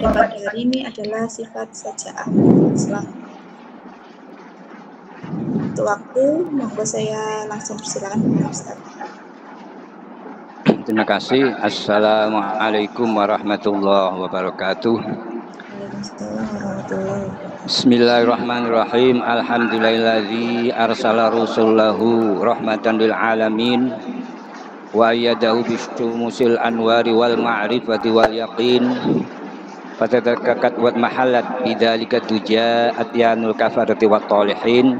pada pagi hari ini adalah sifat saja'ah Islam. Untuk waktu, monggo saya langsung persilakan kepada Ustaz. Terima kasih. Assalamualaikum warahmatullahi wabarakatuh. Waalaikumsalam warahmatullahi wabarakatuh. Bismillahirrahmanirrahim. Alhamdulillahilladzi arsala rasulahu rahmatan lil alamin wa ayyadahu bisyumusil anwari wal ma'rifati wal yaqin fatadakkakat wa mahallat bidzalika duja atyanul kafarati wat talihin.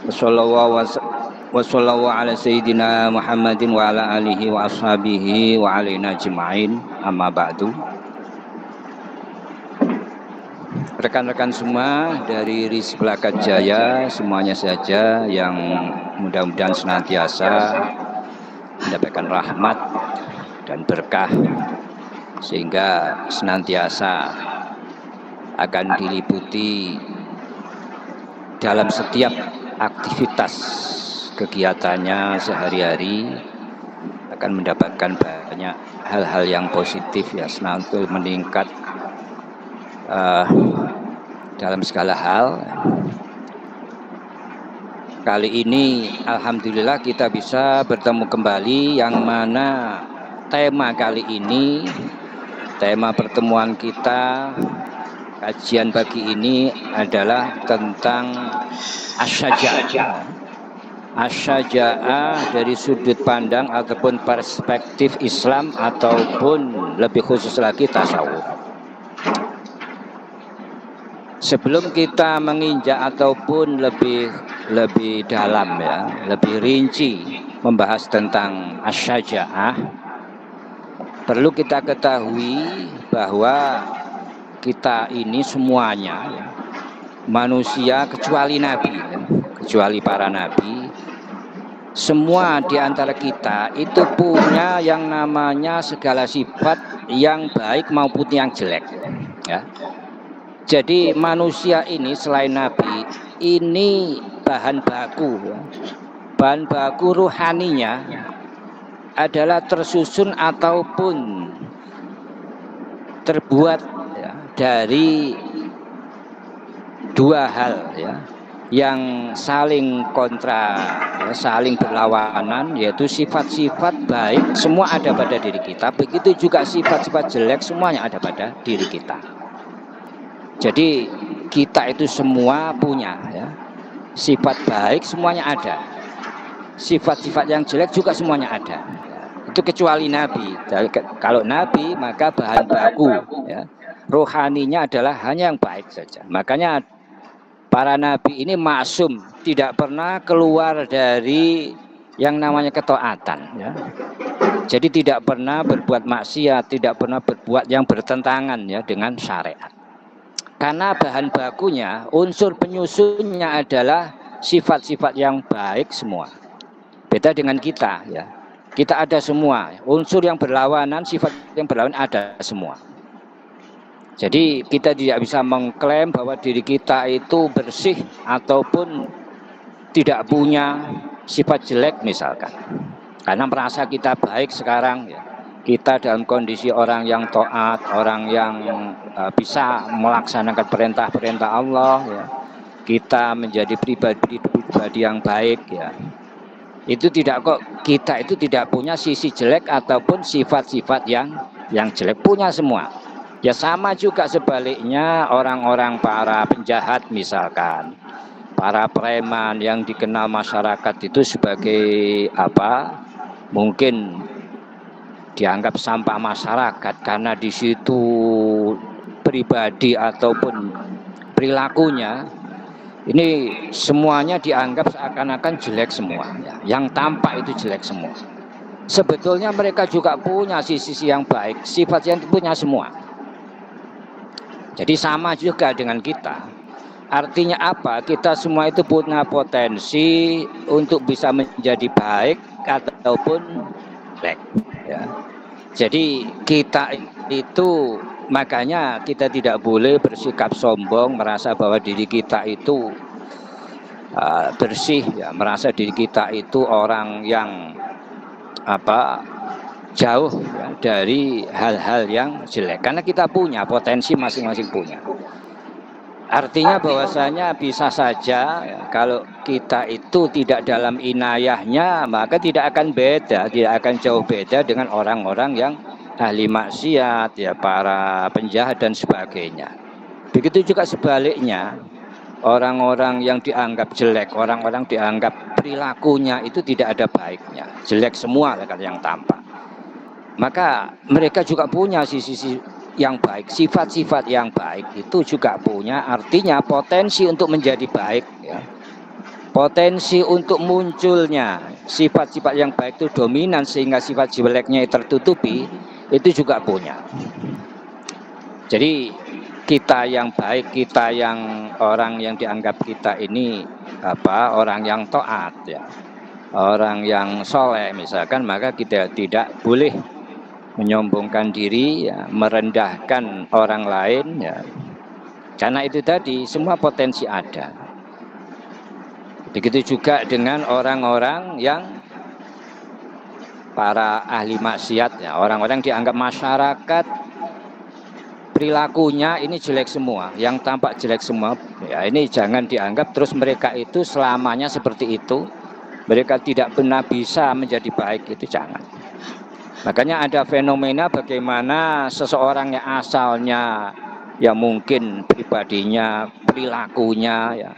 Wassallallahu ala sayyidina Muhammadin wa ala alihi wa ashabihi wa alaina ajma'in. Amma ba'du. Rekan-rekan semua dari RIS Pelakat Jaya, semuanya saja yang mudah-mudahan senantiasa mendapatkan rahmat dan berkah, sehingga senantiasa akan diliputi dalam setiap aktivitas kegiatannya sehari-hari, akan mendapatkan banyak hal-hal yang positif, ya, senantiasa meningkat dalam segala hal. Kali ini alhamdulillah kita bisa bertemu kembali, yang mana tema kali ini, tema pertemuan kita, kajian pagi ini adalah tentang asyaja'ah. Asyaja'ah dari sudut pandang ataupun perspektif Islam, ataupun lebih khusus lagi tasawuf. Sebelum kita menginjak ataupun lebih dalam, ya, lebih rinci membahas tentang asyaja'ah, perlu kita ketahui bahwa kita ini semuanya, ya, manusia kecuali nabi, ya, kecuali para nabi, semua di antara kita itu punya yang namanya segala sifat yang baik maupun yang jelek, ya. Jadi manusia ini selain nabi ini bahan baku, ya, bahan baku ruhaninya adalah tersusun ataupun terbuat, ya, dari dua hal, ya, yang saling kontra, ya, saling berlawanan, yaitu sifat-sifat baik semua ada pada diri kita, begitu juga sifat-sifat jelek semuanya ada pada diri kita. Jadi kita itu semua punya, ya, sifat baik semuanya ada, sifat-sifat yang jelek juga semuanya ada, ya. Itu kecuali nabi. Kalau nabi maka bahan baku, ya, rohaninya adalah hanya yang baik saja. Makanya para nabi ini maksum, tidak pernah keluar dari yang namanya ketaatan, ya. Jadi tidak pernah berbuat maksiat, tidak pernah berbuat yang bertentangan, ya, dengan syariat. Karena bahan bakunya, unsur penyusunnya adalah sifat-sifat yang baik semua. Beda dengan kita, ya. Kita ada semua unsur yang berlawanan, sifat yang berlawanan ada semua. Jadi kita tidak bisa mengklaim bahwa diri kita itu bersih ataupun tidak punya sifat jelek misalkan. Karena merasa kita baik sekarang, ya. Kita dalam kondisi orang yang taat, orang yang bisa melaksanakan perintah-perintah Allah, ya. Kita menjadi pribadi yang baik, ya. Itu tidak kok, kita itu tidak punya sisi jelek ataupun sifat-sifat yang jelek, punya semua. Ya sama juga sebaliknya orang-orang para penjahat misalkan, para preman yang dikenal masyarakat itu sebagai apa? Mungkin dianggap sampah masyarakat karena di situ pribadi ataupun perilakunya ini semuanya dianggap seakan-akan jelek semua, ya. Yang tampak itu jelek semua. Sebetulnya mereka juga punya sisi yang baik, sifat yang punya semua. Jadi sama juga dengan kita. Artinya apa? Kita semua itu punya potensi untuk bisa menjadi baik ataupun jelek, ya. Jadi kita itu, makanya kita tidak boleh bersikap sombong, merasa bahwa diri kita itu bersih, ya, merasa diri kita itu orang yang jauh ya, dari hal-hal yang jelek, karena kita punya potensi masing-masing punya. Artinya bahwasanya bisa saja ya, kalau kita itu tidak dalam inayahnya, maka tidak akan beda, tidak akan jauh beda dengan orang-orang yang ahli maksiat, ya, para penjahat dan sebagainya. Begitu juga sebaliknya, orang-orang yang dianggap jelek, orang-orang dianggap perilakunya itu tidak ada baiknya, jelek semua kalau yang tampak. Maka mereka juga punya sisi yang baik, sifat-sifat yang baik itu juga punya, artinya potensi untuk menjadi baik ya. Potensi untuk munculnya sifat-sifat yang baik itu dominan sehingga sifat jeleknya tertutupi, itu juga punya. Jadi kita yang baik, kita yang orang yang dianggap kita ini orang yang taat ya, orang yang soleh misalkan, maka kita tidak boleh menyombongkan diri ya, merendahkan orang lain ya. Karena itu tadi semua potensi ada. Begitu juga dengan orang-orang yang para ahli maksiat ya, orang-orang dianggap masyarakat perilakunya ini jelek semua, yang tampak jelek semua ya, ini jangan dianggap terus mereka itu selamanya seperti itu, mereka tidak pernah bisa menjadi baik, itu jangan. Makanya ada fenomena bagaimana seseorang yang asalnya ya mungkin pribadinya, perilakunya ya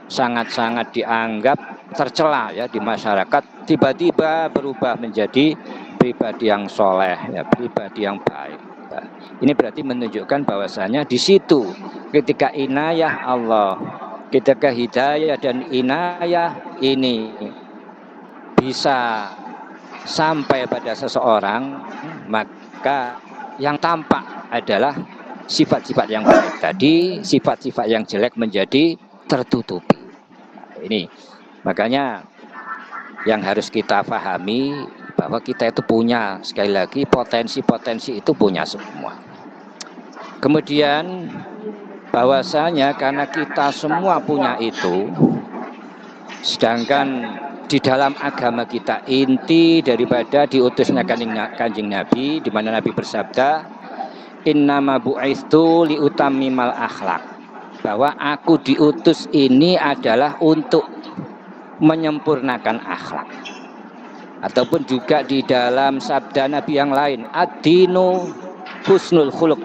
sangat-sangat dianggap tercela ya di masyarakat, tiba-tiba berubah menjadi pribadi yang soleh ya, pribadi yang baik. Nah, ini berarti menunjukkan bahwasanya di situ ketika inayah Allah, ketika hidayah dan inayah ini bisa sampai pada seseorang, maka yang tampak adalah sifat-sifat yang baik tadi, sifat-sifat yang jelek menjadi tertutupi. Nah, ini makanya yang harus kita pahami bahwa kita itu punya, sekali lagi, potensi-potensi itu punya semua. Kemudian bahwasanya karena kita semua punya itu, sedangkan di dalam agama kita inti daripada diutusnya Kanjeng Nabi, di mana Nabi bersabda, innama bu'itsu liutammimal akhlak, bahwa aku diutus ini adalah untuk menyempurnakan akhlak. Ataupun juga di dalam sabda Nabi yang lain, ad-dinu husnul khuluq,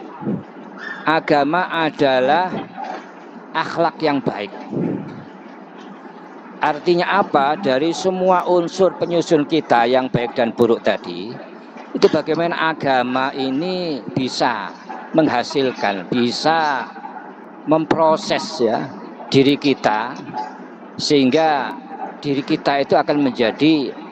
agama adalah akhlak yang baik. Artinya apa? Dari semua unsur penyusun kita yang baik dan buruk tadi, itu bagaimana agama ini bisa menghasilkan, bisa memproses ya diri kita, sehingga diri kita itu akan menjadi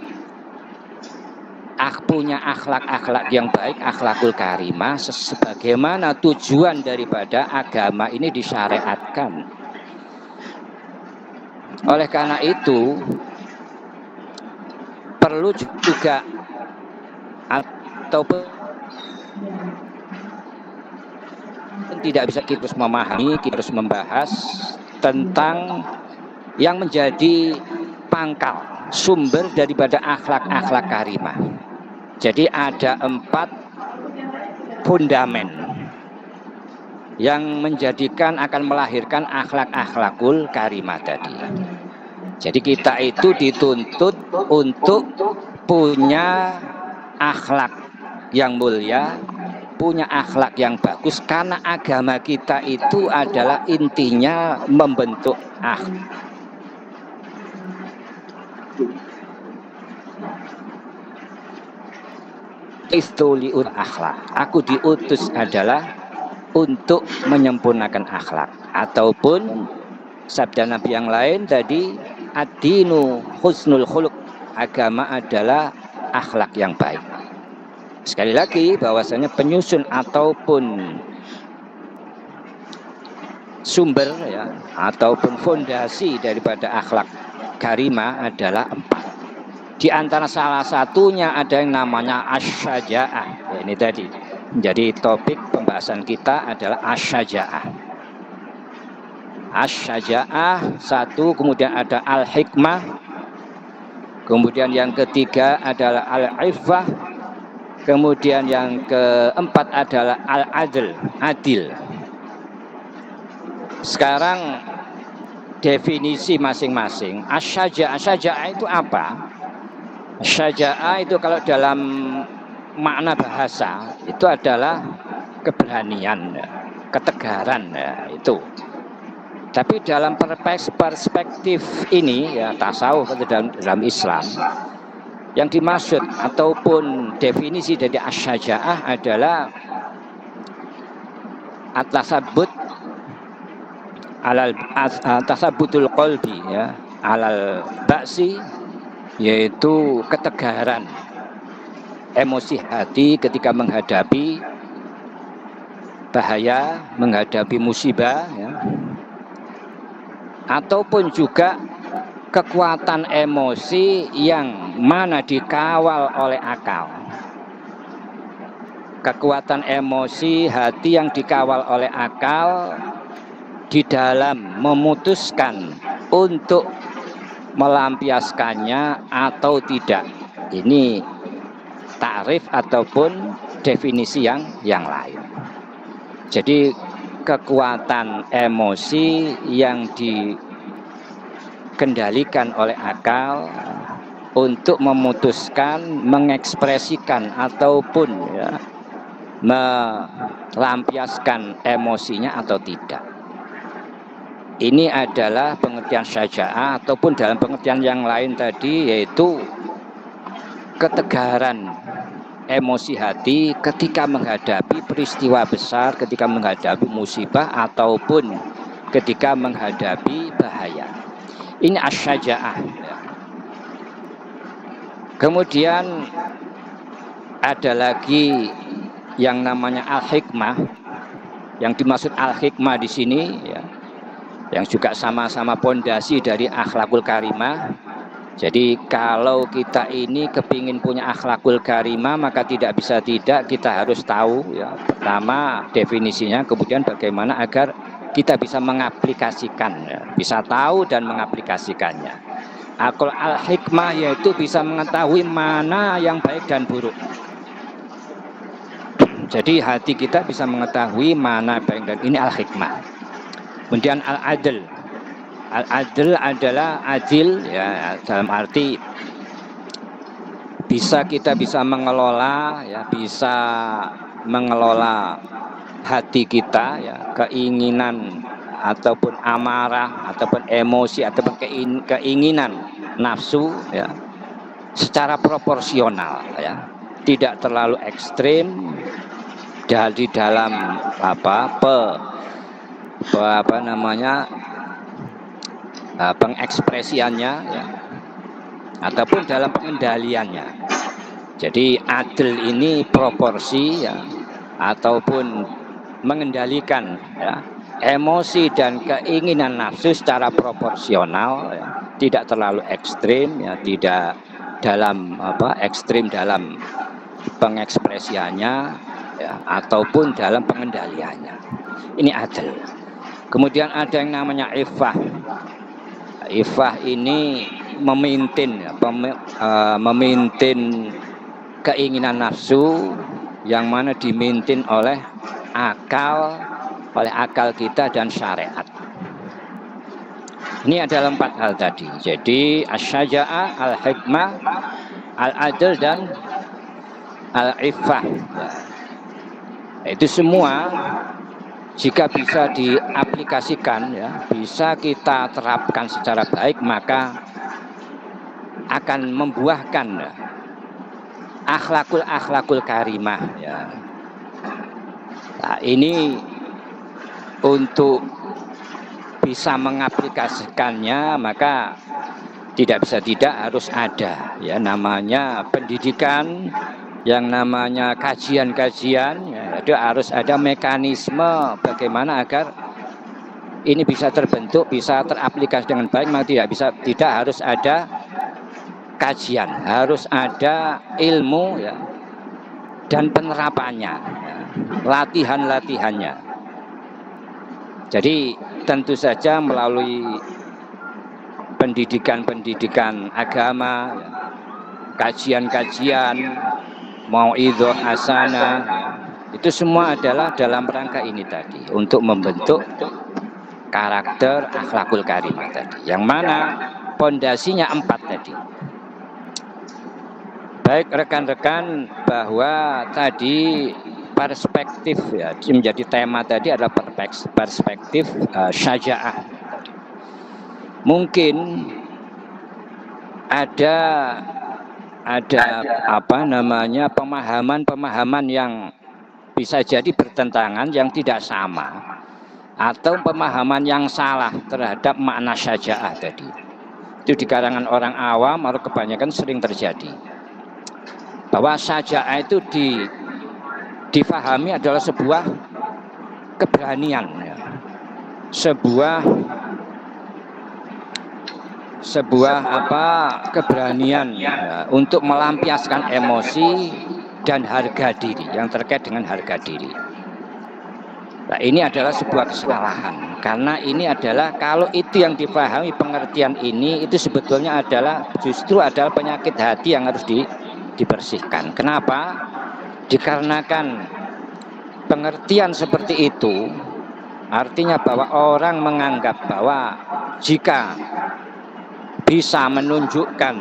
punya akhlak-akhlak yang baik, akhlakul karimah, sebagaimana tujuan daripada agama ini disyariatkan. Oleh karena itu perlu juga ataupun tidak bisa kita harus memahami, kita harus membahas tentang yang menjadi pangkal sumber daripada akhlak-akhlak karimah. Jadi ada 4 fundamen yang menjadikan akan melahirkan akhlak-akhlakul karimah tadi. Jadi kita itu dituntut untuk punya akhlak yang mulia, punya akhlak yang bagus, karena agama kita itu adalah intinya membentuk akhlak. Istuliul akhlak, aku diutus adalah untuk menyempurnakan akhlak. Ataupun sabda Nabi yang lain tadi, ad-dinu husnul khuluq, agama adalah akhlak yang baik. Sekali lagi bahwasanya penyusun ataupun sumber ya, ataupun fondasi daripada akhlak karimah adalah 4. Di antara salah satunya ada yang namanya asy-syaja'ah. Ya, ini tadi menjadi topik pembahasan kita adalah asy-syaja'ah. Asy-syaja'ah satu, kemudian ada al-hikmah, kemudian yang ketiga adalah al-iffah, Kemudian yang keempat adalah al-adl, adil. Sekarang definisi masing-masing. Asy-syaja'ah itu apa? Syaja'ah itu kalau dalam makna bahasa itu adalah keberanian, ketegaran, ya, itu. Tapi dalam perspektif ini ya tasawuf atau dalam Islam, yang dimaksud ataupun definisi dari asy-syaja'ah adalah at-tasabbut alal tasabbutul qalbi, ya, alal ba'si, yaitu ketegaran emosi hati ketika menghadapi bahaya, menghadapi musibah, ya. Ataupun juga kekuatan emosi yang mana dikawal oleh akal. Kekuatan emosi hati yang dikawal oleh akal di dalam memutuskan untuk melampiaskannya atau tidak. Ini takrif ataupun definisi yang lain. Jadi kekuatan emosi yang dikendalikan oleh akal untuk memutuskan, mengekspresikan ataupun ya, melampiaskan emosinya atau tidak. Ini adalah pengertian syaja'ah, ataupun dalam pengertian yang lain tadi yaitu ketegaran emosi hati ketika menghadapi peristiwa besar, ketika menghadapi musibah ataupun ketika menghadapi bahaya. Ini asy-syaja'ah. Kemudian ada lagi yang namanya al-hikmah. Yang dimaksud al-hikmah di sini ya, yang juga sama-sama pondasi dari akhlakul karimah. Jadi kalau kita ini kepingin punya akhlakul karimah, maka tidak bisa tidak kita harus tahu ya, pertama definisinya, kemudian bagaimana agar kita bisa mengaplikasikan, ya, bisa tahu dan mengaplikasikannya. Akal al-hikmah yaitu bisa mengetahui mana yang baik dan buruk. Jadi hati kita bisa mengetahui mana baik dan ini al-hikmah. Kemudian al-adl. Al-adl adalah adil ya, dalam arti kita bisa mengelola ya, bisa mengelola hati kita ya, keinginan ataupun amarah ataupun emosi ataupun keinginan nafsu ya, secara proporsional ya, tidak terlalu ekstrim di dalam pengekspresiannya ya, ataupun dalam pengendaliannya. Jadi adil ini proporsi ya, ataupun mengendalikan ya, emosi dan keinginan nafsu secara proporsional ya, tidak terlalu ekstrim ya, tidak dalam ekstrim dalam pengekspresiannya ya, ataupun dalam pengendaliannya. Ini adil. Kemudian ada yang namanya iffah. Iffah ini memimpin keinginan nafsu yang mana dimintin oleh akal kita dan syariat. Ini adalah 4 hal tadi. Jadi asy-syaja'ah, al-hikmah, al-adl dan al-iffah. Itu semua jika bisa diaplikasikan ya, bisa kita terapkan secara baik, maka akan membuahkan akhlakul karimah ya. Nah, ini untuk bisa mengaplikasikannya maka tidak bisa tidak harus ada ya namanya pendidikan, yang namanya kajian-kajian ya, itu harus ada mekanisme bagaimana agar ini bisa terbentuk, bisa teraplikasi dengan baik. Maka tidak harus ada kajian, harus ada ilmu ya, dan penerapannya ya, latihannya. Jadi tentu saja melalui pendidikan agama ya, kajian-kajian mau'idhah hasanah, itu semua adalah dalam rangka ini tadi, untuk membentuk karakter akhlakul karimah tadi, yang mana pondasinya 4 tadi. Baik rekan-rekan, bahwa tadi perspektif ya, menjadi tema tadi adalah perspektif syaja'ah. Mungkin ada apa namanya pemahaman yang bisa jadi bertentangan, yang tidak sama, atau pemahaman yang salah terhadap makna syaja'ah tadi. Itu di kalangan orang awam atau kebanyakan sering terjadi, bahwa syaja'ah itu difahami adalah sebuah keberanian ya. sebuah keberanian ya, untuk melampiaskan emosi dan harga diri, yang terkait dengan harga diri. Nah, ini adalah sebuah kesalahan, karena ini adalah, kalau itu yang dipahami pengertian ini, itu sebetulnya justru adalah penyakit hati yang harus dibersihkan. Kenapa? Dikarenakan pengertian seperti itu artinya bahwa orang menganggap bahwa jika bisa menunjukkan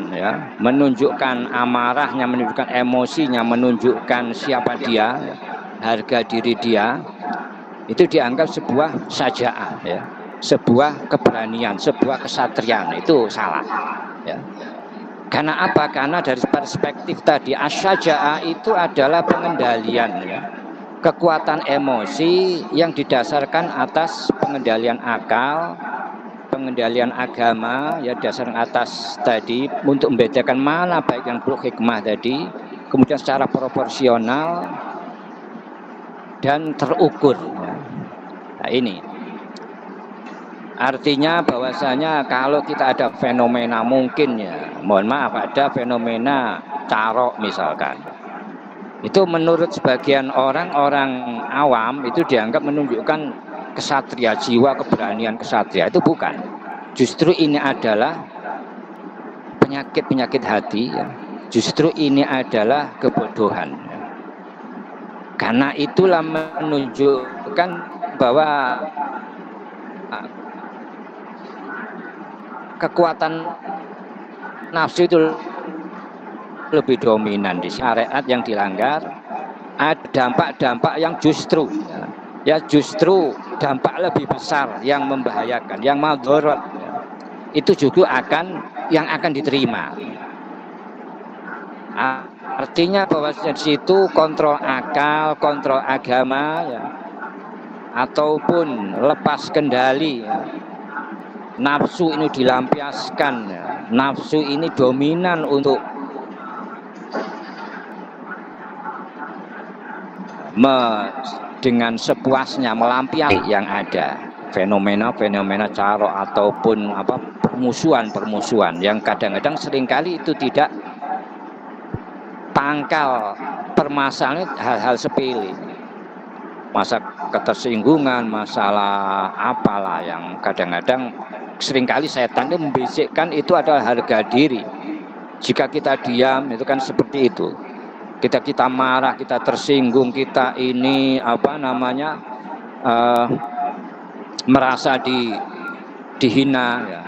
amarahnya, menunjukkan emosinya, menunjukkan siapa dia, harga diri dia, itu dianggap sebuah syaja'ah ya, sebuah keberanian, sebuah kesatriaan. Itu salah ya. Karena apa? Karena dari perspektif tadi, asyaja'ah itu adalah pengendalian ya, kekuatan emosi yang didasarkan atas pengendalian akal, pengendalian agama ya, dasar atas tadi, untuk membedakan mana baik yang perlu hikmah tadi, kemudian secara proporsional dan terukur ya. Nah, ini artinya bahwasanya kalau kita ada fenomena, mungkin ya, mohon maaf, ada fenomena carok misalkan, itu menurut sebagian orang awam itu dianggap menunjukkan kesatria, jiwa keberanian kesatria. Itu bukan. Justru ini adalah penyakit hati ya. Justru ini adalah kebodohan ya. Karena itulah menunjukkan bahwa kekuatan nafsu itu lebih dominan di syariat yang dilanggar. Ada dampak-dampak yang justru dampak lebih besar yang membahayakan, yang madharat ya, itu juga yang akan diterima. Artinya bahwa di situ kontrol akal, kontrol agama ya, ataupun lepas kendali ya, nafsu ini dilampiaskan ya, nafsu ini dominan untuk dengan sepuasnya melampiaskan yang ada, fenomena carok ataupun permusuhan yang kadang-kadang seringkali itu tidak pangkal permasalahan, hal-hal sepele, ketersinggungan, masalah apalah yang kadang-kadang seringkali setan itu membisikkan, itu adalah harga diri. Jika kita diam itu kan seperti itu. Kita marah, kita tersinggung, kita ini merasa dihina ya.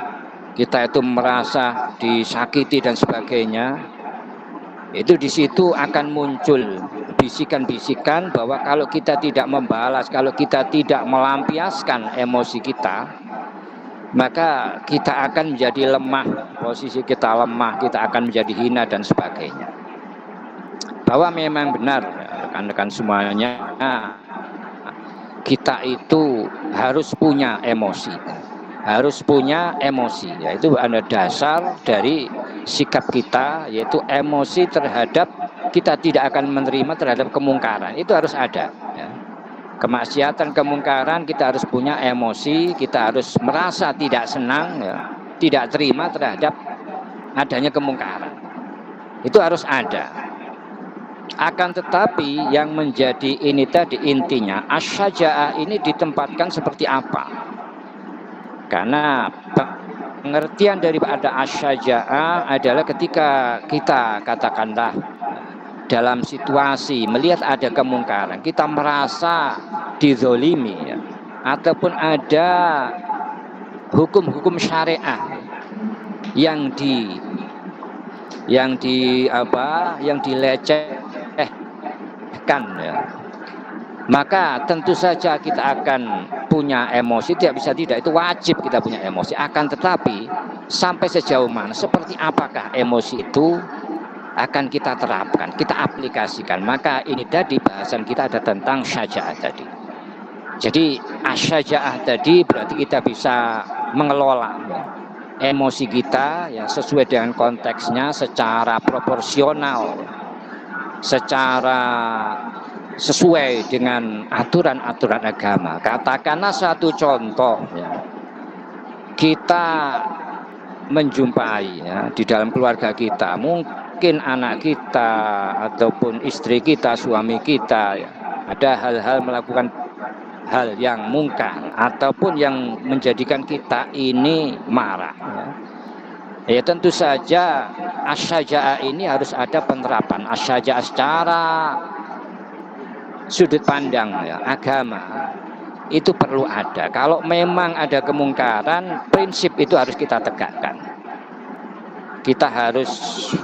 Kita itu merasa disakiti dan sebagainya. Itu di situ akan muncul bisikan-bisikan bahwa kalau kita tidak membalas, kalau kita tidak melampiaskan emosi kita, maka kita akan menjadi lemah, posisi kita lemah, kita akan menjadi hina dan sebagainya. Bahwa memang benar rekan-rekan semuanya, kita itu harus punya emosi, yaitu ada dasar dari sikap kita, yaitu emosi terhadap, kita tidak akan menerima terhadap kemungkaran, itu harus ada ya. Kemaksiatan, kemungkaran, kita harus punya emosi, kita harus merasa tidak senang ya, tidak terima terhadap adanya kemungkaran, itu harus ada. Akan tetapi yang menjadi ini tadi intinya, asyaja'ah ini ditempatkan seperti apa? Karena pengertian daripada asyaja'ah adalah ketika kita katakanlah dalam situasi melihat ada kemungkaran, kita merasa dizolimi ya, ataupun ada hukum-hukum syariah yang yang dilecehkan ya, maka tentu saja kita akan punya emosi, tidak bisa tidak, itu wajib kita punya emosi. Akan tetapi sampai sejauh mana, seperti apakah emosi itu akan kita terapkan, kita aplikasikan. Maka ini tadi bahasan kita ada tentang syaja'ah tadi. Jadi asyaja'ah tadi berarti kita bisa mengelola ya, emosi kita ya, sesuai dengan konteksnya, secara proporsional, secara sesuai dengan aturan-aturan agama. Katakanlah satu contoh ya, kita menjumpai ya, di dalam keluarga kita, mungkin anak kita ataupun istri kita, suami kita ya, ada hal-hal melakukan hal yang mungkar ataupun yang menjadikan kita ini marah ya. Ya tentu saja asyaja'ah ini harus ada penerapan asyaja'ah secara sudut pandang ya, agama itu perlu ada. Kalau memang ada kemungkaran, prinsip itu harus kita tegakkan. Kita harus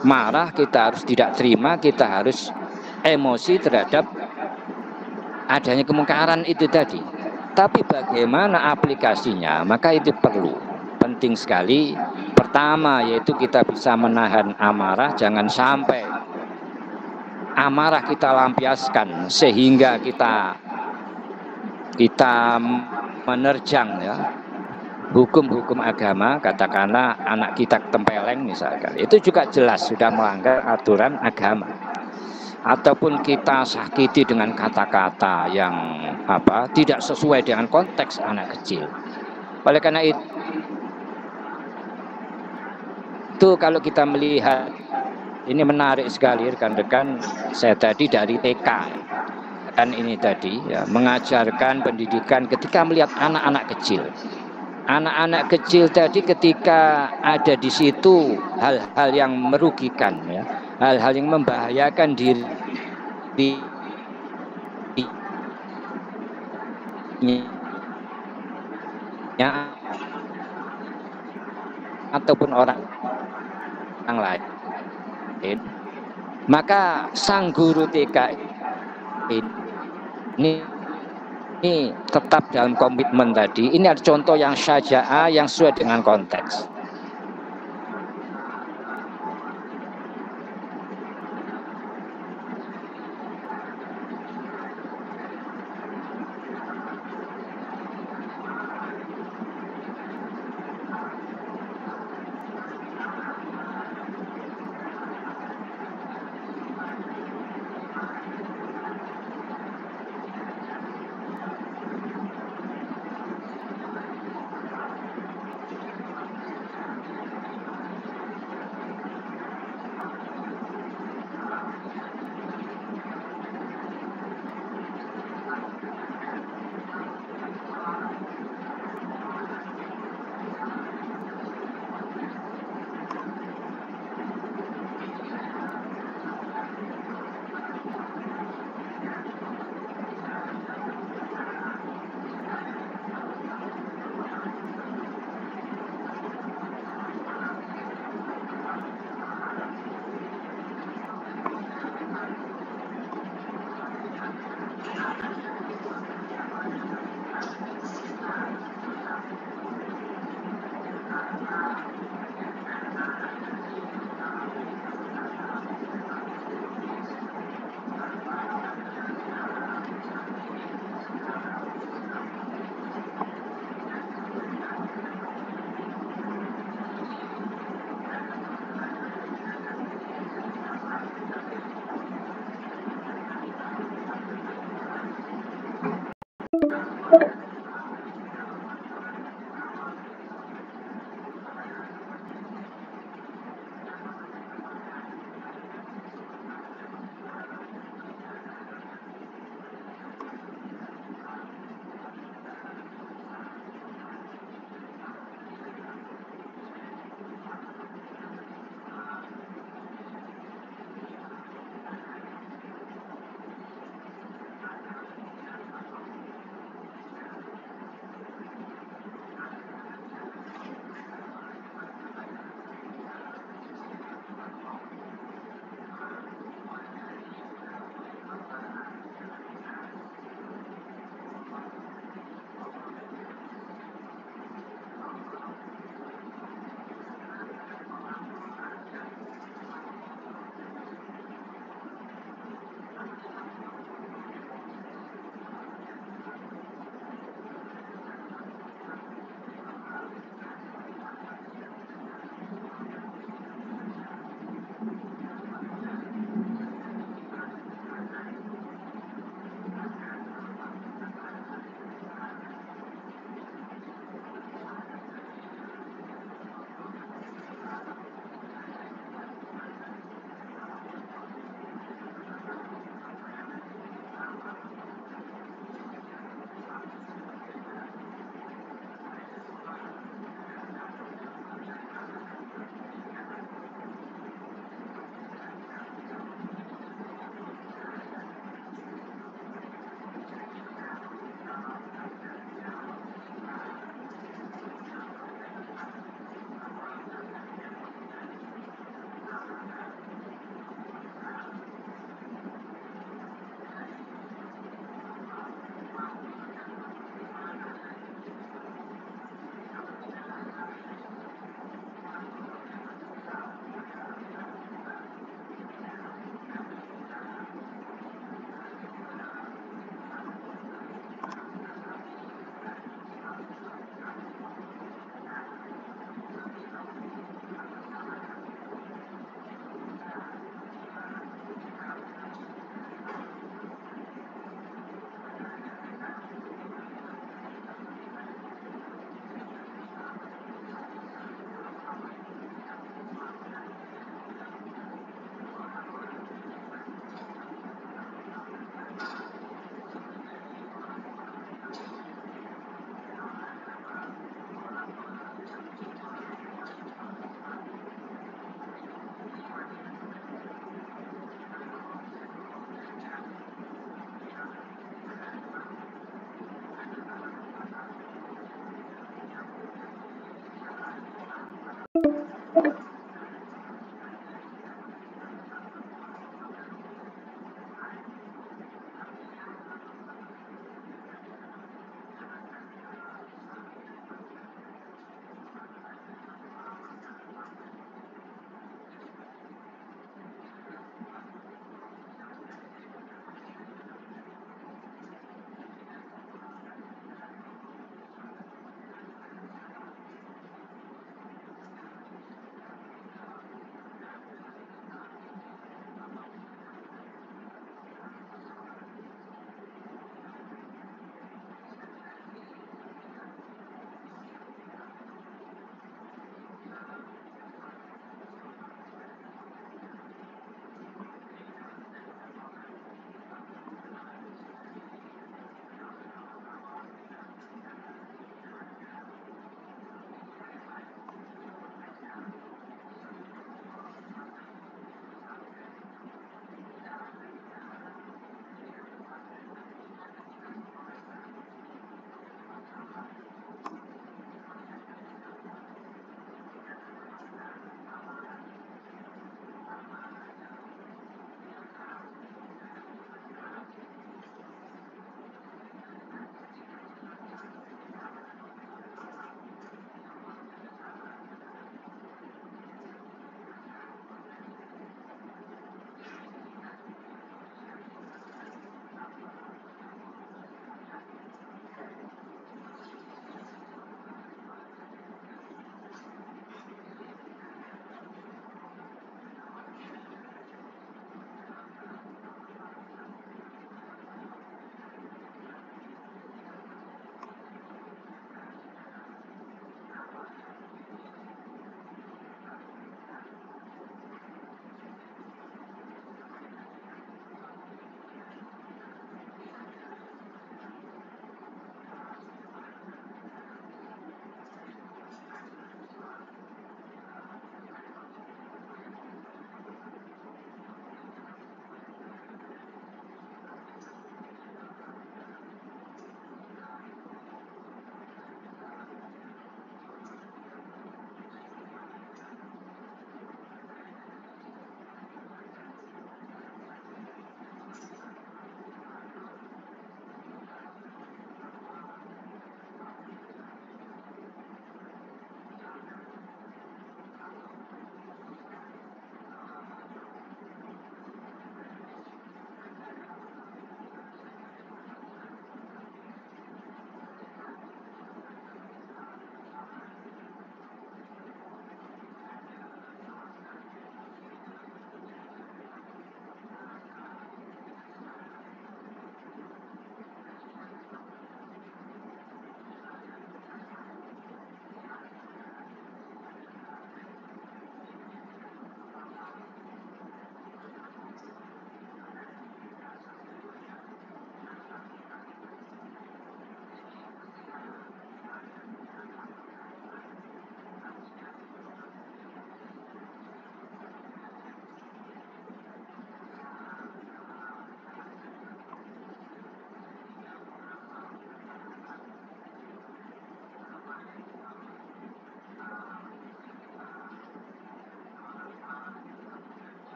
marah, kita harus tidak terima, kita harus emosi terhadap adanya kemungkaran itu tadi. Tapi bagaimana aplikasinya, maka itu perlu, penting sekali. Pertama yaitu kita bisa menahan amarah, jangan sampai amarah kita lampiaskan sehingga kita menerjang ya hukum-hukum agama. Katakanlah anak kita tempeleng misalkan, itu juga jelas sudah melanggar aturan agama. Ataupun kita sakiti dengan kata-kata yang tidak sesuai dengan konteks anak kecil. Oleh karena itu kalau kita melihat, ini menarik sekali rekan-rekan, saya tadi dari TK kan ini tadi ya, mengajarkan pendidikan ketika melihat anak-anak kecil. Anak-anak kecil tadi ketika ada di situ hal-hal yang merugikan ya, hal-hal yang membahayakan diri ya, ataupun orang lain, maka sang guru TK ini tetap dalam komitmen tadi. Ini ada contoh yang syaja'ah yang sesuai dengan konteks.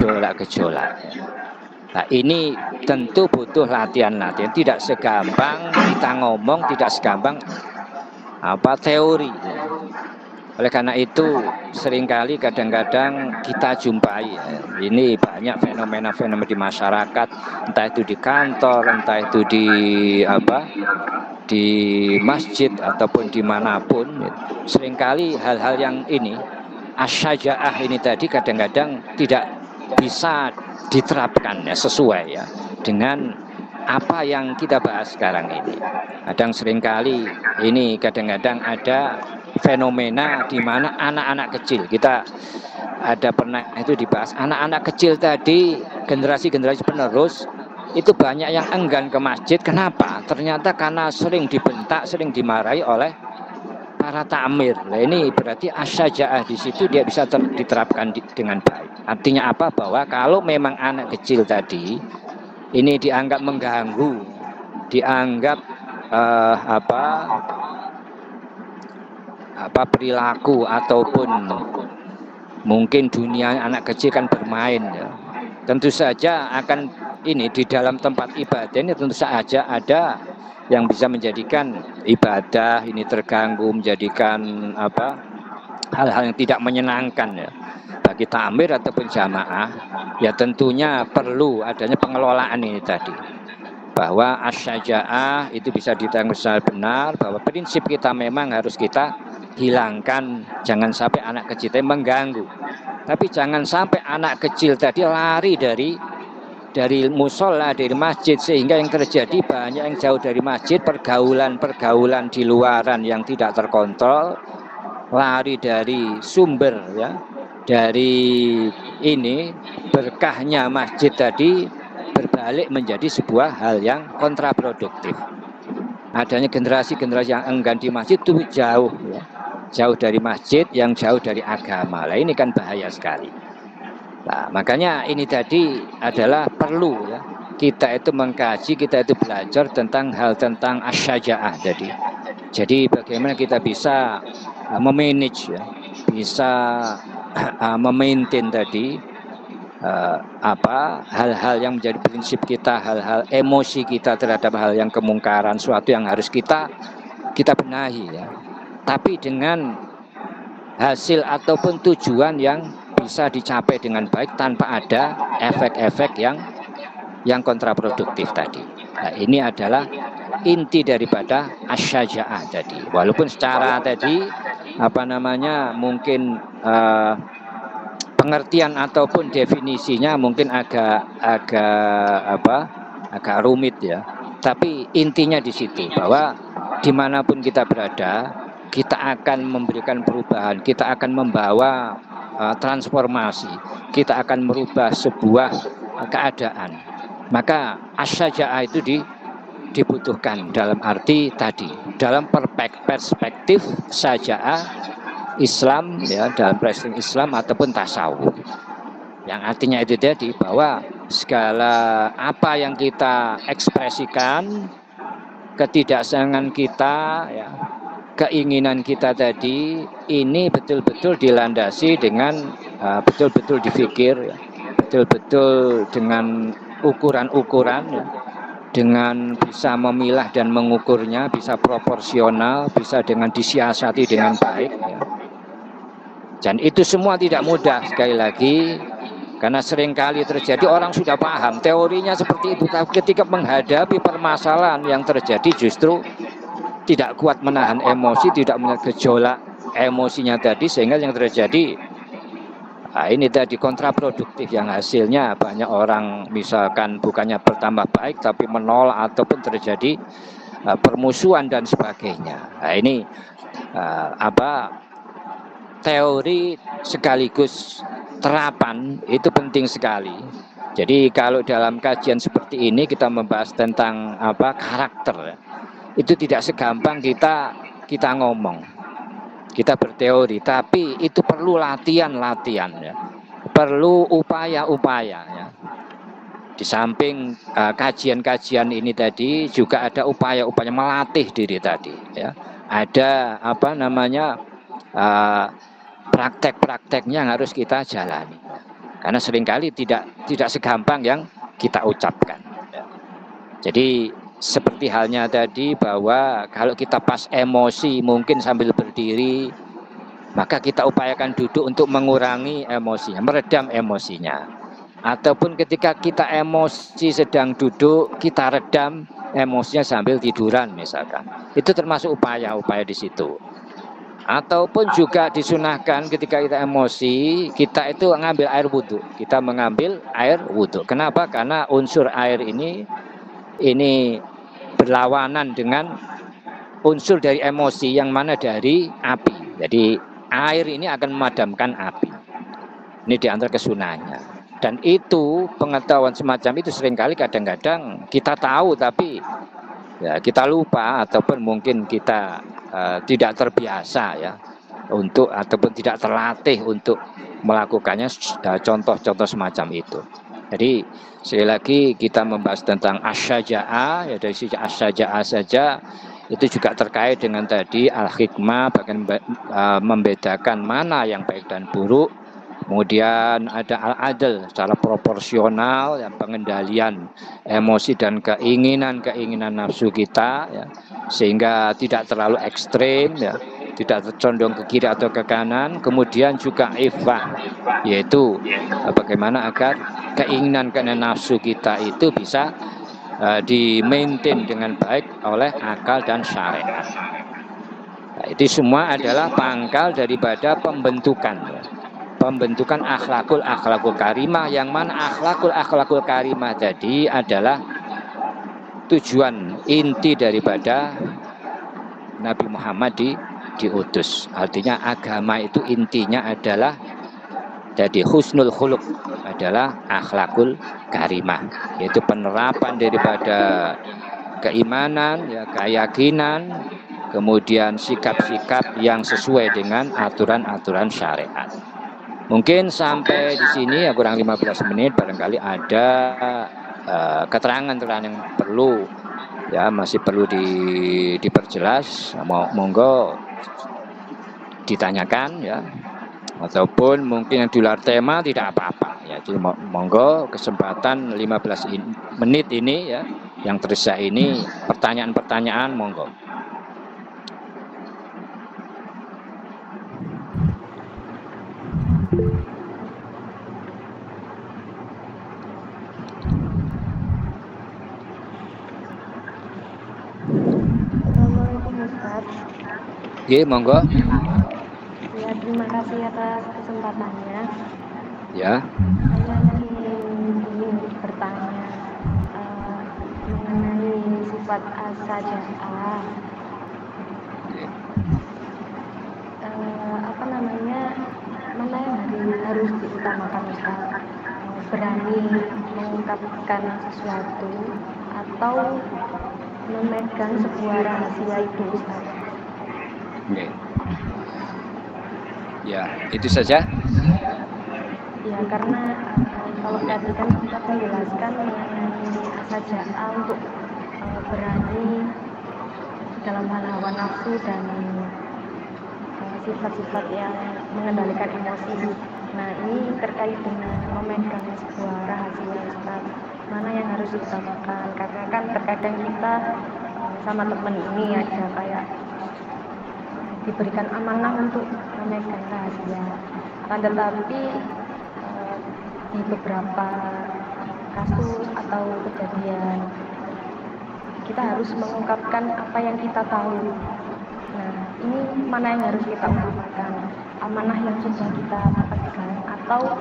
gejolak-gejolak. Nah, ini tentu butuh latihan-latihan. Tidak segampang kita ngomong, tidak segampang teori. Oleh karena itu seringkali kadang-kadang kita jumpai ini banyak fenomena-fenomena di masyarakat, entah itu di kantor, entah itu di masjid ataupun dimanapun. Seringkali hal-hal yang ini asyajaah ini tadi kadang-kadang tidak bisa diterapkan sesuai dengan apa yang kita bahas sekarang ini. Kadang seringkali ini kadang-kadang ada fenomena di mana anak-anak kecil, kita ada pernah itu dibahas, anak-anak kecil tadi generasi-generasi penerus itu banyak yang enggan ke masjid. Kenapa? Ternyata karena sering dibentak, sering dimarahi oleh para takmir. Nah, ini berarti asyajaah di situ dia bisa diterapkan dengan baik. Artinya apa? Bahwa kalau memang anak kecil tadi ini dianggap mengganggu, dianggap perilaku ataupun mungkin dunia anak kecil kan bermain tentu saja akan ini di dalam tempat ibadah ini tentu saja ada yang bisa menjadikan ibadah ini terganggu, menjadikan hal-hal yang tidak menyenangkan bagi takmir ataupun jamaah. Ya tentunya perlu adanya pengelolaan ini tadi, bahwa asyajaah itu bisa ditanggung secara benar, bahwa prinsip kita memang harus kita hilangkan. Jangan sampai anak kecil tadi mengganggu, tapi jangan sampai anak kecil tadi lari dari musola, dari masjid, sehingga yang terjadi banyak yang jauh dari masjid, pergaulan di luaran yang tidak terkontrol, lari dari sumber dari ini berkahnya masjid tadi, berbalik menjadi sebuah hal yang kontraproduktif. Adanya generasi-generasi yang enggan di masjid itu jauh dari masjid, yang jauh dari agama. Nah, ini kan bahaya sekali. Nah, makanya ini tadi adalah perlu kita itu mengkaji, kita itu belajar tentang hal-tentang asyajaah tadi. Jadi bagaimana kita bisa memanage bisa memaintain tadi hal-hal yang menjadi prinsip kita, hal-hal emosi kita terhadap hal yang kemungkaran, suatu yang harus kita benahi tapi dengan hasil ataupun tujuan yang bisa dicapai dengan baik tanpa ada efek-efek yang kontraproduktif tadi. Nah, ini adalah inti daripada asyajaah tadi. Walaupun secara tadi mungkin pengertian ataupun definisinya mungkin agak rumit tapi intinya di situ, bahwa dimanapun kita berada, kita akan memberikan perubahan, kita akan membawa transformasi, kita akan merubah sebuah keadaan. Maka asyajaah itu dibutuhkan dalam arti tadi, dalam perspektif sajaah Islam dalam perspektif Islam ataupun tasawuf, yang artinya itu tadi, bahwa segala apa yang kita ekspresikan, ketidaksenangan kita keinginan kita tadi, ini betul-betul dilandasi dengan betul-betul dipikir, betul-betul dengan ukuran-ukuran, dengan bisa memilah dan mengukurnya, bisa proporsional, bisa dengan disiasati dengan baik Dan itu semua tidak mudah, sekali lagi, karena seringkali terjadi orang sudah paham teorinya seperti itu, tapi ketika menghadapi permasalahan yang terjadi justru tidak kuat menahan emosi, tidak menahan gejolak emosinya tadi, sehingga yang terjadi ini tadi kontraproduktif, yang hasilnya banyak orang misalkan bukannya bertambah baik tapi menolak ataupun terjadi permusuhan dan sebagainya. Nah, ini teori sekaligus terapan itu penting sekali. Jadi kalau dalam kajian seperti ini kita membahas tentang karakter, itu tidak segampang kita ngomong, kita berteori, tapi itu perlu latihan perlu upaya-upaya Di samping kajian-kajian ini tadi juga ada upaya-upaya melatih diri tadi Ada praktek-prakteknya yang harus kita jalani. Karena seringkali tidak segampang yang kita ucapkan. Jadi seperti halnya tadi bahwa kalau kita pas emosi mungkin sambil berdiri, maka kita upayakan duduk untuk mengurangi emosi, meredam emosinya. Ataupun ketika kita emosi sedang duduk, kita redam emosinya sambil tiduran misalkan. Itu termasuk upaya-upaya di situ. Ataupun juga disunahkan ketika kita emosi, kita itu mengambil air wudhu. Kita mengambil air wudhu. Kenapa? Karena unsur air ini berlawanan dengan unsur dari emosi yang mana dari api. Jadi air ini akan memadamkan api. Ini diantara kesunahannya. Dan itu pengetahuan semacam itu seringkali kadang-kadang kita tahu tapi ya kita lupa ataupun mungkin kita tidak terbiasa ya untuk ataupun tidak terlatih untuk melakukannya contoh-contoh semacam itu. Jadi sekali lagi kita membahas tentang asyaja'ah ya dari sisi asyaja'ah saja itu juga terkait dengan tadi al-hikmah bagaimana membedakan mana yang baik dan buruk. Kemudian ada al-adl secara proporsional yang pengendalian emosi dan keinginan nafsu kita ya, sehingga tidak terlalu ekstrim ya, tidak tercondong ke kiri atau ke kanan. Kemudian juga iffah, yaitu bagaimana agar keinginan nafsu kita itu bisa di-maintain dengan baik oleh akal dan syariat. Nah, itu semua adalah pangkal daripada pembentukan ya. Pembentukan akhlakul karimah, yang mana akhlakul karimah tadi adalah tujuan inti daripada Nabi Muhammad diutus. Artinya agama itu intinya adalah jadi husnul khuluq, adalah akhlakul karimah, yaitu penerapan daripada keimanan ya, keyakinan, kemudian sikap-sikap yang sesuai dengan aturan-aturan syariat. Mungkin sampai di sini ya kurang 15 menit, barangkali ada keterangan yang perlu ya masih perlu diperjelas. Monggo ditanyakan ya, ataupun mungkin yang di luar tema tidak apa-apa ya. Jadi monggo kesempatan 15 menit ini ya yang tersisa ini pertanyaan-pertanyaan monggo. Assalamualaikum Ustaz. Oke, monggo. Ya, terima kasih atas kesempatannya. Ya. Saya ingin bertanya mengenai sifat as-saja'ah. Apa namanya? Mana yang harus diutamakan Ustaz? Berani mengungkapkan sesuatu atau memegang sebuah rahasia itu Ustaz? Oke. Ya, itu saja. Ya, karena kalau tadi kan kita menjelaskan mengenai as-saja'ah untuk berani dalam hal hawa nafsu dan sifat-sifat yang mengendalikan emosi. Nah, ini terkait dengan memegang sebuah rahasia Ustaz. Mana yang harus diutamakan? Karena kan terkadang kita sama teman ini ada kayak diberikan amanah untuk memegang rahasia. Akan tetapi di beberapa kasus atau kejadian kita harus mengungkapkan apa yang kita tahu. Nah, ini mana yang harus kita utamakan? Amanah yang sudah kita pegang atau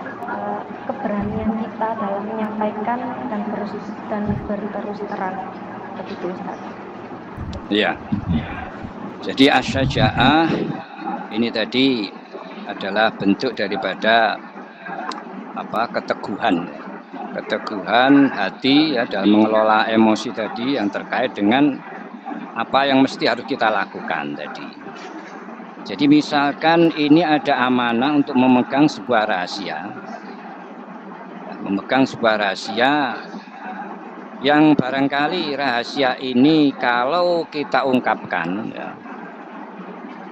keberanian kita dalam menyampaikan dan berterus terang, begitu Ustaz. Iya. Jadi as-saja'ah ini tadi adalah bentuk daripada keteguhan hati ya dalam mengelola emosi tadi yang terkait dengan apa yang mesti harus kita lakukan tadi. Jadi misalkan ini ada amanah untuk memegang sebuah rahasia. Memegang sebuah rahasia yang barangkali rahasia ini kalau kita ungkapkan ya,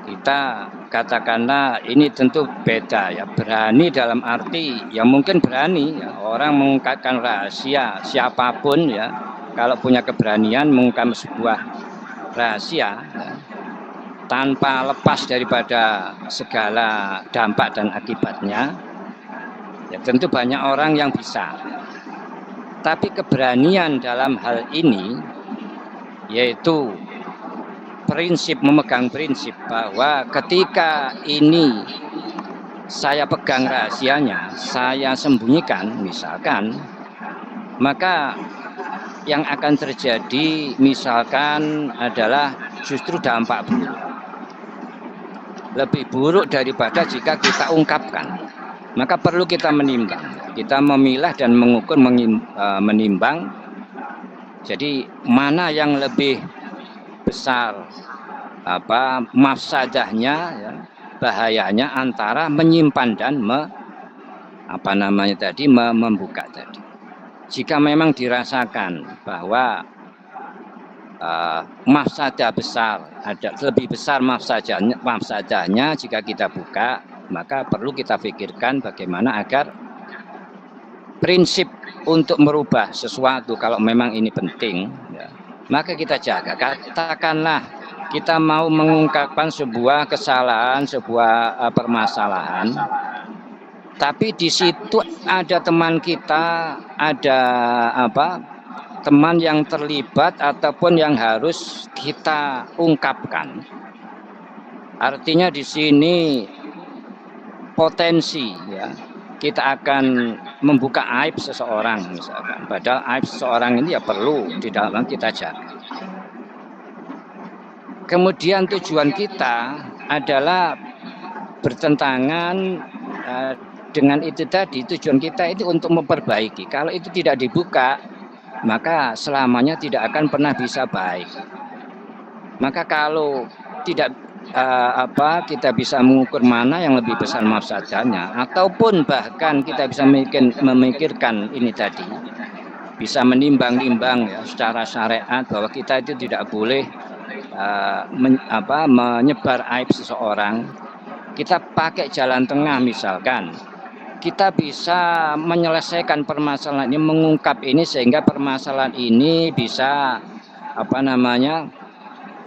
kita katakanlah ini tentu beda ya. Berani dalam arti ya mungkin berani ya, orang mengungkapkan rahasia siapapun ya, kalau punya keberanian mengungkap sebuah rahasia ya, tanpa lepas daripada segala dampak dan akibatnya, ya tentu banyak orang yang bisa. Tapi keberanian dalam hal ini yaitu memegang prinsip bahwa ketika ini saya pegang rahasianya, saya sembunyikan misalkan, maka yang akan terjadi misalkan adalah justru dampak buruk. Lebih buruk daripada jika kita ungkapkan. Maka perlu kita menimbang. Kita memilah dan mengukur, menimbang. Jadi mana yang lebih besar mafsadahnya ya, bahayanya antara menyimpan dan membuka tadi. Jika memang dirasakan bahwa mafsadah besar, ada lebih besar mafsadahnya jika kita buka, maka perlu kita pikirkan bagaimana agar prinsip untuk merubah sesuatu kalau memang ini penting ya, maka kita jaga. Katakanlah kita mau mengungkapkan sebuah kesalahan, sebuah permasalahan, tapi di situ ada teman kita, ada teman yang terlibat ataupun yang harus kita ungkapkan. Artinya di sini potensi ya, kita akan membuka aib seseorang misalkan. Padahal aib seseorang ini ya perlu di dalam kita jaga. Kemudian tujuan kita adalah bertentangan dengan itu tadi. Tujuan kita itu untuk memperbaiki. Kalau itu tidak dibuka, maka selamanya tidak akan pernah bisa baik. Maka kalau tidak kita bisa mengukur mana yang lebih besar mafsadahnya, ataupun bahkan kita bisa memikirkan ini tadi, bisa menimbang-nimbang ya, secara syariat bahwa kita itu tidak boleh menyebar aib seseorang. Kita pakai jalan tengah misalkan. Kita bisa menyelesaikan permasalahan ini, mengungkap ini sehingga permasalahan ini bisa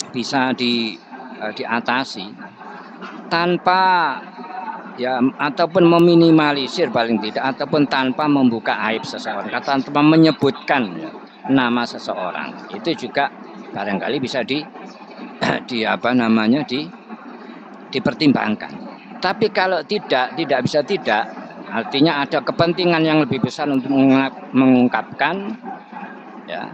bisa diatasi tanpa ya, ataupun meminimalisir paling tidak, ataupun tanpa membuka aib seseorang, tanpa menyebutkan ya, nama seseorang. Itu juga barangkali bisa dipertimbangkan. Tapi kalau tidak bisa tidak, artinya ada kepentingan yang lebih besar untuk mengungkapkan ya,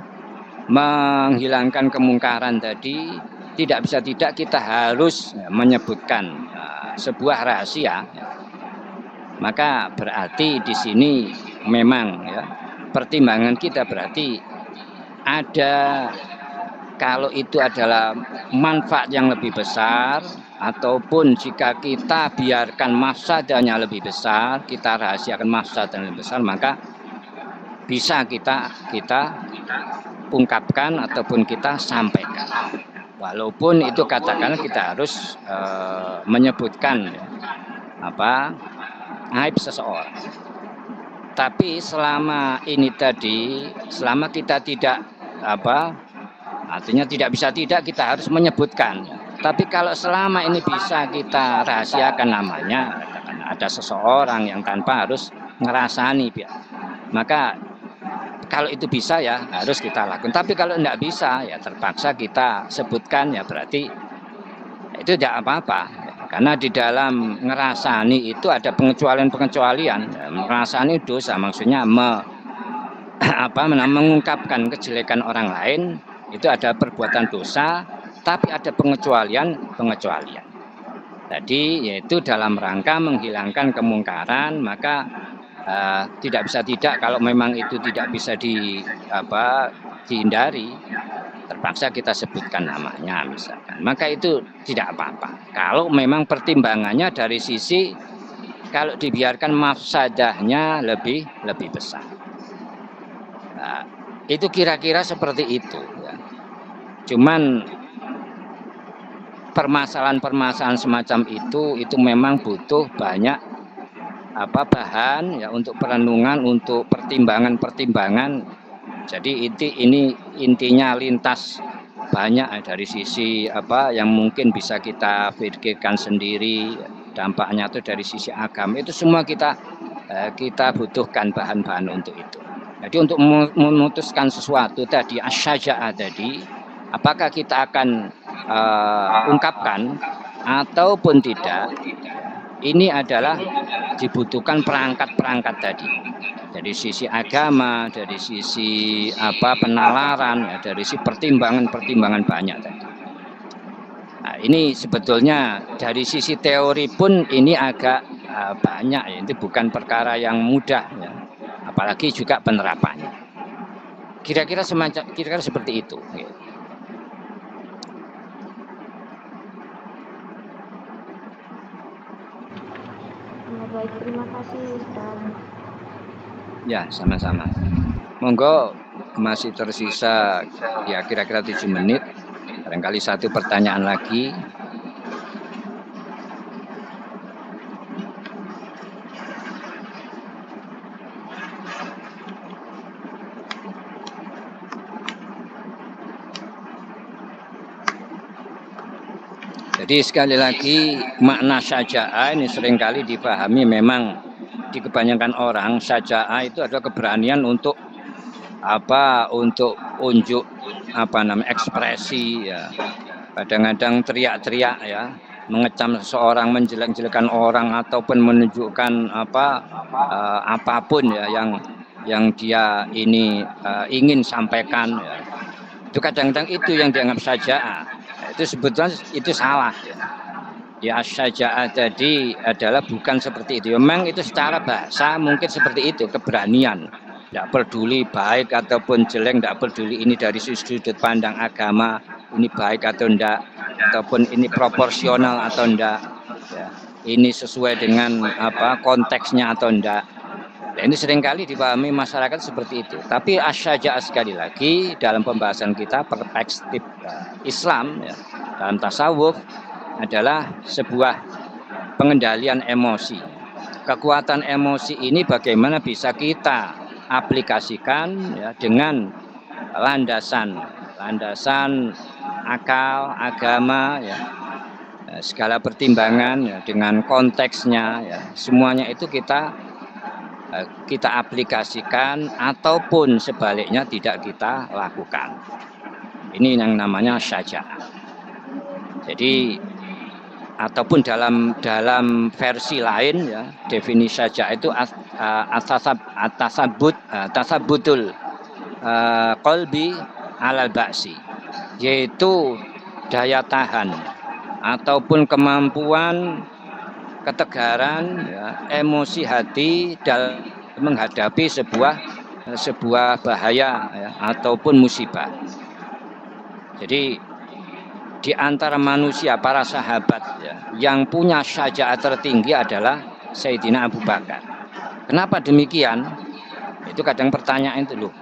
menghilangkan kemungkaran tadi. Tidak bisa tidak, kita harus menyebutkan sebuah rahasia. Maka berarti di sini memang ya, pertimbangan kita berarti ada, kalau itu adalah manfaat yang lebih besar, ataupun jika kita biarkan mafsadahnya lebih besar, kita rahasiakan mafsadah yang lebih besar, maka bisa kita ungkapkan ataupun kita sampaikan. Walaupun itu katakanlah kita harus menyebutkan aib seseorang. Tapi selama ini tadi, selama kita tidak artinya tidak bisa tidak, kita harus menyebutkan. Tapi kalau selama ini bisa kita rahasiakan namanya, ada seseorang yang tanpa harus ngerasani, maka kalau itu bisa ya harus kita lakukan. Tapi kalau tidak bisa ya terpaksa kita sebutkan, ya berarti itu tidak apa-apa. Karena di dalam ngerasani itu ada pengecualian. Ngerasani dosa, maksudnya mengungkapkan kejelekan orang lain itu ada perbuatan dosa, tapi ada pengecualian. Jadi yaitu dalam rangka menghilangkan kemungkaran, maka tidak bisa tidak, kalau memang itu tidak bisa dihindari, terpaksa kita sebutkan namanya misalkan. Maka itu tidak apa-apa. Kalau memang pertimbangannya dari sisi kalau dibiarkan mafsadahnya lebih besar. Nah, itu kira-kira seperti itu ya. Cuman permasalahan-permasalahan semacam itu memang butuh banyak bahan ya untuk perenungan, untuk pertimbangan-pertimbangan. Jadi ini intinya lintas banyak dari sisi yang mungkin bisa kita pikirkan sendiri, dampaknya itu dari sisi agama, itu semua kita butuhkan bahan-bahan untuk itu. Jadi untuk memutuskan sesuatu tadi asy-syaja'ah tadi, apakah kita akan ungkapkan ataupun tidak, ini adalah dibutuhkan perangkat-perangkat tadi. Dari sisi agama, dari sisi penalaran, ya, dari sisi pertimbangan-pertimbangan banyak tadi. Nah, ini sebetulnya dari sisi teori pun ini agak banyak ya, itu bukan perkara yang mudah ya. Apalagi juga penerapannya. Kira-kira seperti itu. Ya. Baik, terima kasih Ustaz. Ya, sama-sama. Monggo, masih tersisa ya kira-kira 7 menit. Barangkali satu pertanyaan lagi. Jadi sekali lagi makna syaja'ah ini seringkali dipahami memang di kebanyakan orang syaja'ah itu adalah keberanian untuk untuk unjuk ekspresi ya. Kadang-kadang teriak-teriak ya, mengecam seseorang, menjelek-jelekan orang ataupun menunjukkan apapun ya yang dia ini ingin sampaikan ya. Itu kadang-kadang itu yang dianggap syaja'ah. Itu sebetulnya itu salah ya. Syaja'ah tadi adalah bukan seperti itu. Memang itu secara bahasa mungkin seperti itu, keberanian. Tidak peduli baik ataupun jelek, tidak peduli ini dari sudut pandang agama, ini baik atau tidak, ataupun ini proporsional atau tidak, ya. Ini sesuai dengan konteksnya atau tidak. Dan ini seringkali dipahami masyarakat seperti itu. Tapi asy-syaja'ah sekali lagi dalam pembahasan kita perspektif Islam ya, dalam tasawuf adalah sebuah pengendalian emosi. Kekuatan emosi ini bagaimana bisa kita aplikasikan ya, dengan landasan akal, agama ya, segala pertimbangan ya, dengan konteksnya ya, semuanya itu kita aplikasikan ataupun sebaliknya tidak kita lakukan. Ini yang namanya syaja'ah. Jadi ataupun dalam versi lain ya, definisi syaja'ah itu tasabbutul qalbi alal ba'si, yaitu daya tahan ataupun kemampuan ketegaran ya, emosi hati dalam menghadapi sebuah bahaya ya, ataupun musibah. Jadi di antara manusia para sahabat ya, yang punya syaja'ah tertinggi adalah Sayyidina Abu Bakar. Kenapa demikian? Itu kadang pertanyaan itu loh.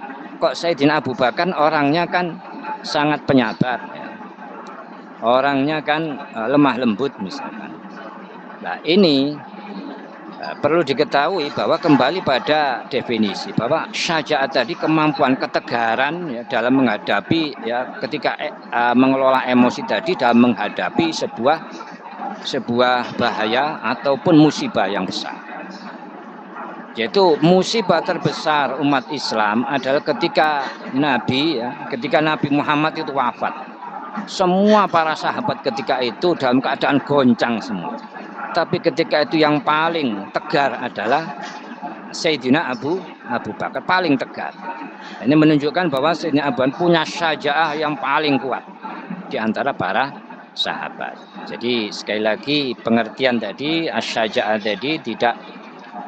Kok Sayyidina Abu Bakar orangnya kan sangat penyabar ya. Orangnya kan lemah lembut misalkan. Nah ini perlu diketahui bahwa kembali pada definisi bahwa syaja'ah tadi kemampuan ketegaran ya, dalam menghadapi ya ketika mengelola emosi tadi dalam menghadapi sebuah bahaya ataupun musibah yang besar. Yaitu musibah terbesar umat Islam adalah ketika Nabi Muhammad itu wafat. Semua para sahabat ketika itu dalam keadaan goncang semua. Tapi ketika itu yang paling tegar adalah Sayyidina Abu Bakar, paling tegar. Ini menunjukkan bahwa Sayyidina Abu Bakar punya syaja'ah yang paling kuat di antara para sahabat. Jadi sekali lagi pengertian tadi asy-syaja'ah tadi tidak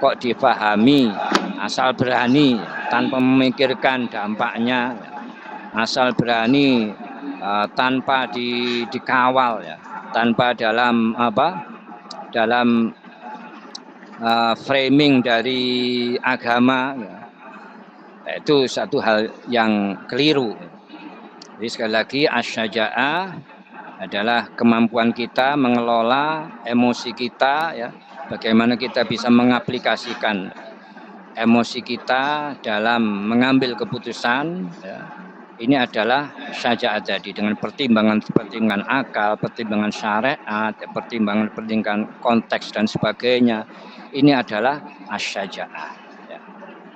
kok difahami asal berani tanpa memikirkan dampaknya, asal berani tanpa dikawal ya, tanpa dalam framing dari agama ya. Itu satu hal yang keliru. Jadi sekali lagi asy-syaja'ah adalah kemampuan kita mengelola emosi kita, ya, bagaimana kita bisa mengaplikasikan emosi kita dalam mengambil keputusan, ya. Ini adalah syaja'ah tadi dengan pertimbangan akal, pertimbangan syariat, pertimbangan konteks dan sebagainya. Ini adalah asyaja'ah. Ya.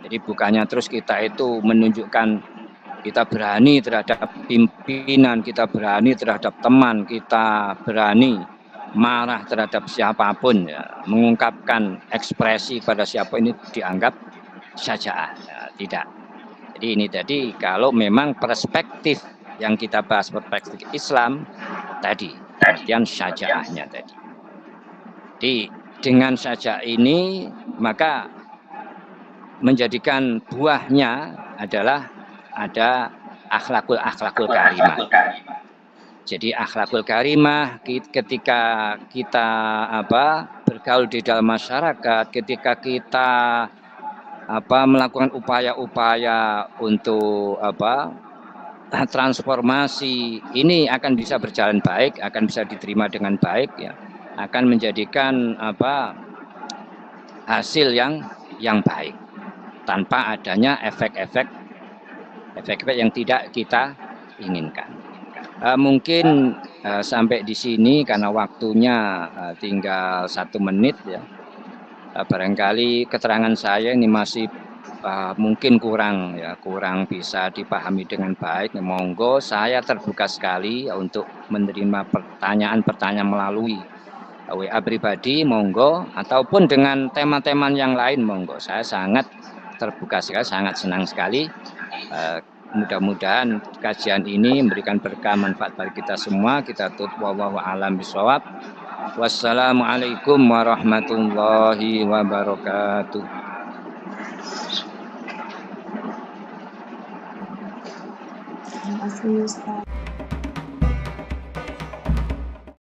Jadi bukannya terus kita itu menunjukkan kita berani terhadap pimpinan, kita berani terhadap teman, kita berani marah terhadap siapapun, ya. Mengungkapkan ekspresi pada siapa ini dianggap syaja'ah. Ya, tidak. Jadi ini tadi kalau memang perspektif yang kita bahas perspektif Islam tadi, artian syaja'ahnya tadi. Jadi dengan syaja'ah ini maka menjadikan buahnya adalah ada akhlakul karimah. Jadi akhlakul karimah ketika kita bergaul di dalam masyarakat, ketika kita melakukan upaya-upaya untuk transformasi, ini akan bisa berjalan baik, akan bisa diterima dengan baik, ya, akan menjadikan hasil yang baik tanpa adanya efek-efek yang tidak kita inginkan. Mungkin sampai di sini karena waktunya tinggal 1 menit, ya. Barangkali keterangan saya ini masih mungkin kurang bisa dipahami dengan baik. Monggo, saya terbuka sekali untuk menerima pertanyaan melalui WA pribadi, monggo, ataupun dengan tema-tema yang lain, monggo. Saya sangat terbuka sekali, sangat senang sekali. Mudah-mudahan kajian ini memberikan berkah manfaat bagi kita semua. Kita tutup wallahu a'lam bishawab. Wassalamualaikum warahmatullahi wabarakatuh. Terima kasih Ustaz.